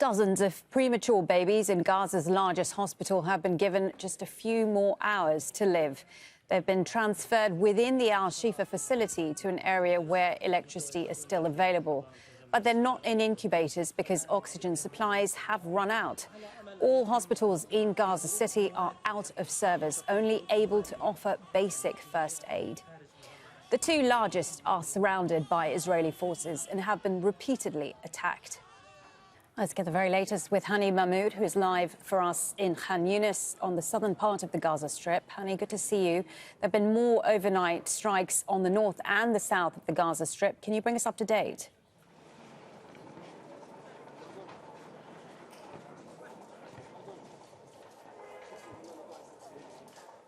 Dozens of premature babies in Gaza's largest hospital have been given just a few more hours to live. They've been transferred within the al-Shifa facility to an area where electricity is still available. But they're not in incubators because oxygen supplies have run out. All hospitals in Gaza City are out of service, only able to offer basic first aid. The two largest are surrounded by Israeli forces and have been repeatedly attacked. Let's get the very latest with Hani Mahmoud, who is live for us in Khan Younis on the southern part of the Gaza Strip. Hani, good to see you. There have been more overnight strikes on the north and the south of the Gaza Strip. Can you bring us up to date?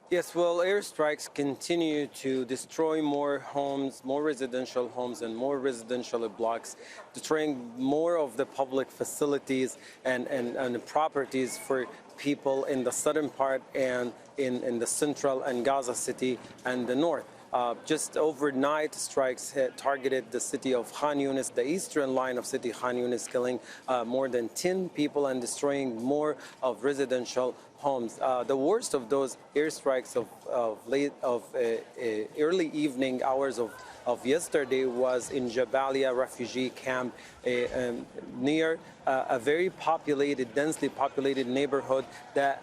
Yes, well, airstrikes continue to destroy more homes, more residential homes and more residential blocks, destroying more of the public facilities and properties for people in the southern part and in the central and Gaza City and the north. Just overnight strikes targeted the city of Khan Younis, the eastern line of city Khan Younis, killing more than 10 people and destroying more of residential homes. The worst of those airstrikes of early evening hours of yesterday was in Jabalia refugee camp near a very populated, densely populated neighborhood that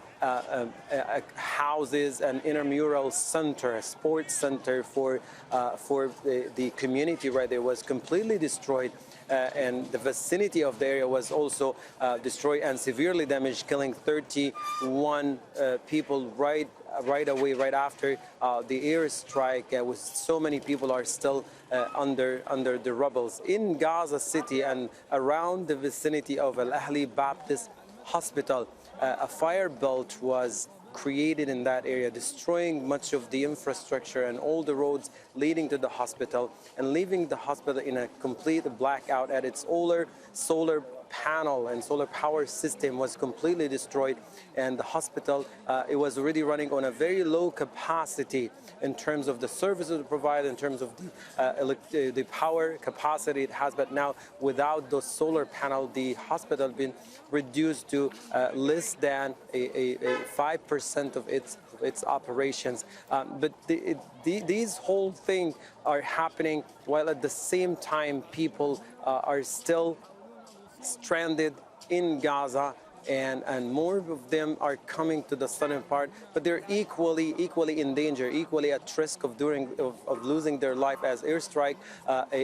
houses an intramural center, a sports center for the community right there. Was completely destroyed, and the vicinity of the area was also destroyed and severely damaged, killing 31 people right away, right after the airstrike. With so many people are still under the rubbles in Gaza City and around the vicinity of Al-Ahli Baptist Hospital. A fire belt was created in that area, destroying much of the infrastructure and all the roads leading to the hospital, and leaving the hospital in a complete blackout. At its solar panel and solar power system was completely destroyed, and the hospital it was already running on a very low capacity in terms of the services it provided, in terms of the power capacity it has. But now, without those solar panel, the hospital has been reduced to less than 5% of its operations. But these whole things are happening while at the same time people are still stranded in Gaza, and more of them are coming to the southern part, but they're equally in danger, equally at risk of losing their life, as airstrike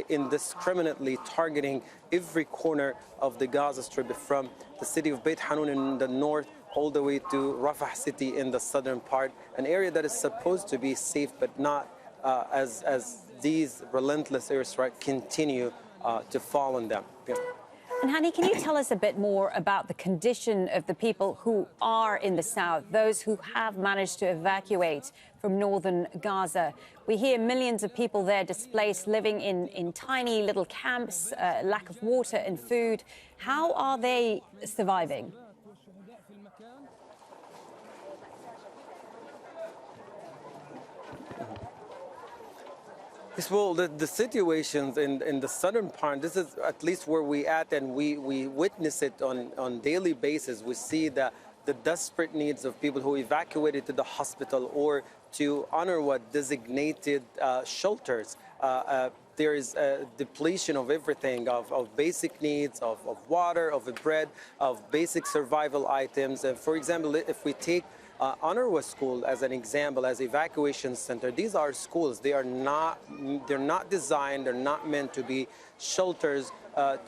indiscriminately targeting every corner of the Gaza Strip, from the city of Beit Hanun in the north all the way to Rafah city in the southern part, an area that is supposed to be safe, but not as these relentless airstrikes continue to fall on them. Yeah. And Hani, can you tell us a bit more about the condition of the people who are in the south, those who have managed to evacuate from northern Gaza? We hear millions of people there displaced, living in tiny little camps, lack of water and food. How are they surviving? Well, the situations in the southern part, this is at least where we at, and we witness it on daily basis. We see the desperate needs of people who evacuated to the hospital or to UNRWA designated shelters. There is a depletion of everything, of basic needs, of water, of bread, of basic survival items. And for example, if we take UNRWA school as an example, as evacuation center, these are schools. They're not designed, they're not meant to be shelters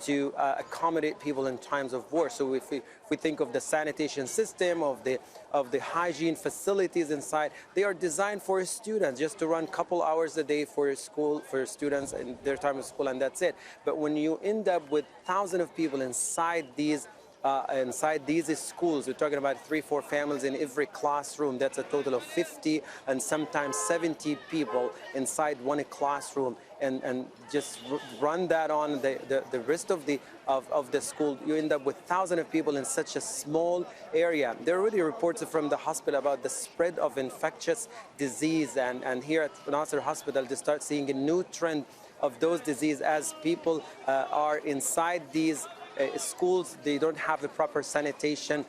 to accommodate people in times of war. So if we think of the sanitation system, of the hygiene facilities inside, they are designed for students, just to run a couple hours a day for school, for students in their time of school, and that's it. But when you end up with thousands of people inside these schools, we're talking about 3-4 families in every classroom. That's a total of 50 and sometimes 70 people inside one classroom, and just run that on the rest of the school. You end up with thousands of people in such a small area. There are already reports from the hospital about the spread of infectious disease, and here at Nasser Hospital, they start seeing a new trend of those diseases as people are inside these schools, they don't have the proper sanitation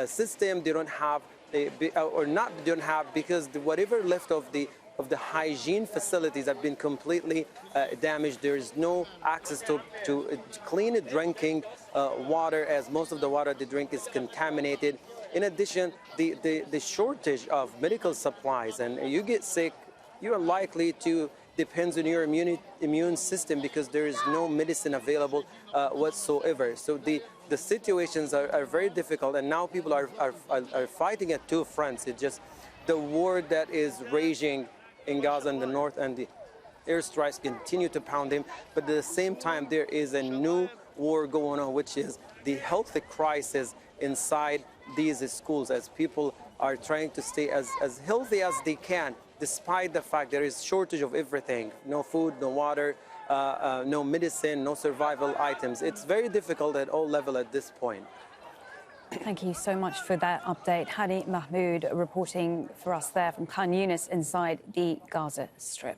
system. They don't have, they don't have, because whatever left of the hygiene facilities have been completely damaged. There is no access to clean drinking water, as most of the water they drink is contaminated. In addition, the shortage of medical supplies, and you get sick, you are likely to depends on your immune system, because there is no medicine available whatsoever. So the situations are very difficult, and now people are fighting at two fronts. It's just the war that is raging in Gaza in the north, and the airstrikes continue to pound him. But at the same time, there is a new war going on, which is the health crisis inside these schools, as people are trying to stay as healthy as they can, despite the fact there is shortage of everything: no food, no water, no medicine, no survival items. It's very difficult at all levels at this point. Thank you so much for that update. Hani Mahmoud reporting for us there from Khan Younis inside the Gaza Strip.